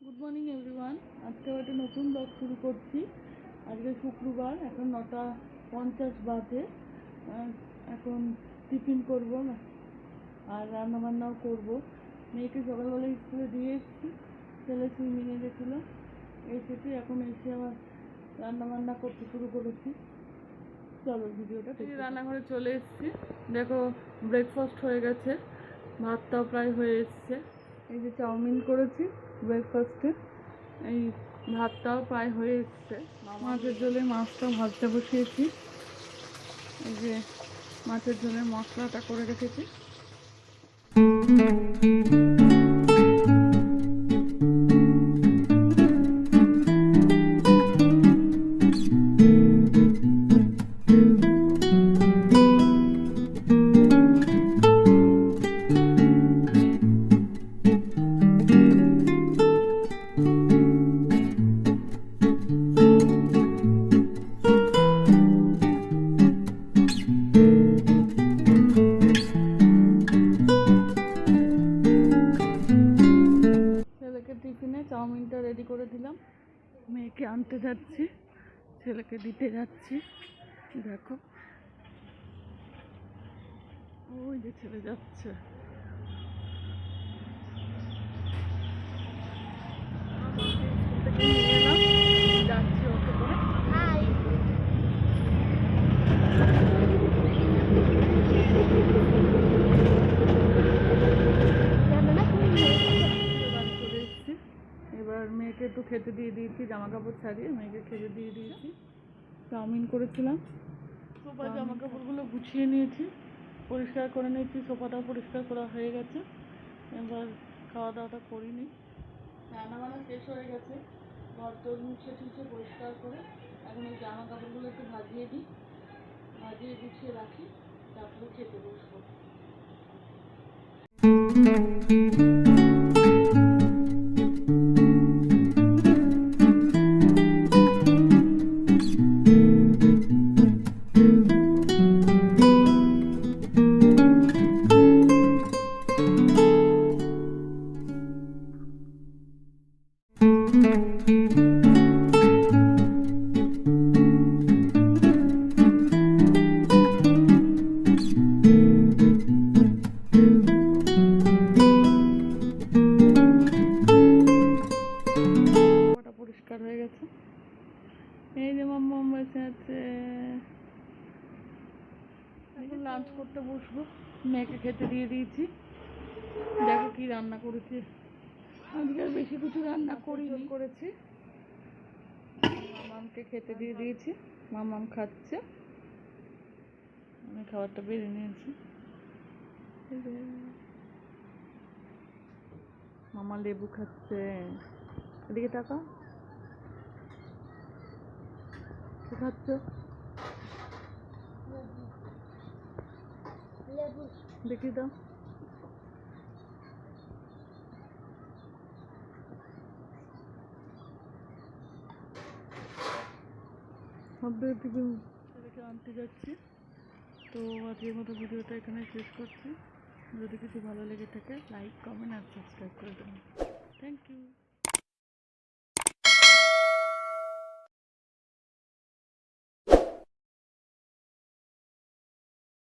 Good morning everyone. আজকে একটা নতুন ব্লগ শুরু করছি। আজকে শুক্রবার, এখন 9:50 বাজে। এখন টিফিন করব আর রান্নাবান্নাও করব। মেয়েকে সকালবেলা স্কুলে দিয়ে এসেছি, ছেলে সুইমিংয়ে গেছিলো, এসেছি। এখন এসে আবার রান্নাবান্না করতে শুরু করেছি। চলো ভিডিওটা রান্নাঘরে চলে এসেছি। দেখো ব্রেকফাস্ট হয়ে গেছে, ভাতটাও প্রায় হয়ে এসছে। এই যে চাউমিন করেছি ব্রেকফাস্টে, এই ভাতটাও প্রায় হয়ে এসছে। মাছের ঝোলে মাছটা ভাজতে বসিয়েছি। এই যে মাছের ঝোলের মশলাটা করে রেখেছি। টিফিনে চাউমিনটা রেডি করে দিলাম, মেয়েকে আনতে যাচ্ছি, ছেলেকে দিতে যাচ্ছি। দেখো ওই যে ছেলে যাচ্ছে। যাচ্ছি ওকে করে। এবার মেয়েকে একটু খেতে দিয়ে দিয়েছি, জামা কাপড় ছাড়িয়ে মেয়েকে খেতে দিয়ে দিয়েছি। চাউমিন করেছিলাম, সোফা জামা কাপড়গুলো গুছিয়ে নিয়েছি, পরিষ্কার করে নিয়েছি। সোফাটা পরিষ্কার করা হয়ে গেছে। এবার খাওয়া দাওয়াটা করিনি, রান্নাবান্না শেষ হয়ে গেছে। ঘর তোর মুছে টুছে পরিষ্কার করে এখন এই জামা কাপড়গুলো একটু ভাজিয়ে দিই, ভাজিয়ে গুছিয়ে রাখি, তারপরে খেতে বসবো। পরিষ্কার হয়ে গেছে। এই যে মাম্মাম বসে আছে, এখন লাঞ্চ করতে বসবো। মেয়েকে খেতে দিয়ে দিয়েছি। দেখো কি রান্না করেছি, আজকে আর বেশি কিছু রান্না করেছি। মামামকে খেতে দিয়ে দিয়েছি, মামাম খাচ্ছে, আমি খাবারটা বেড়ে নিয়েছি। মামা লেবু খাচ্ছে, এদিকে টাকা কি খাচ্ছ? দেখি দাও। ছেলেকে আনতে যাচ্ছি। তো আজকের মতো ভিডিওটা এখানে শেষ করছি। যদি কিছু ভালো লেগে থাকে লাইক, কমেন্ট আর সাবস্ক্রাইব করে দেবেন। Thank you.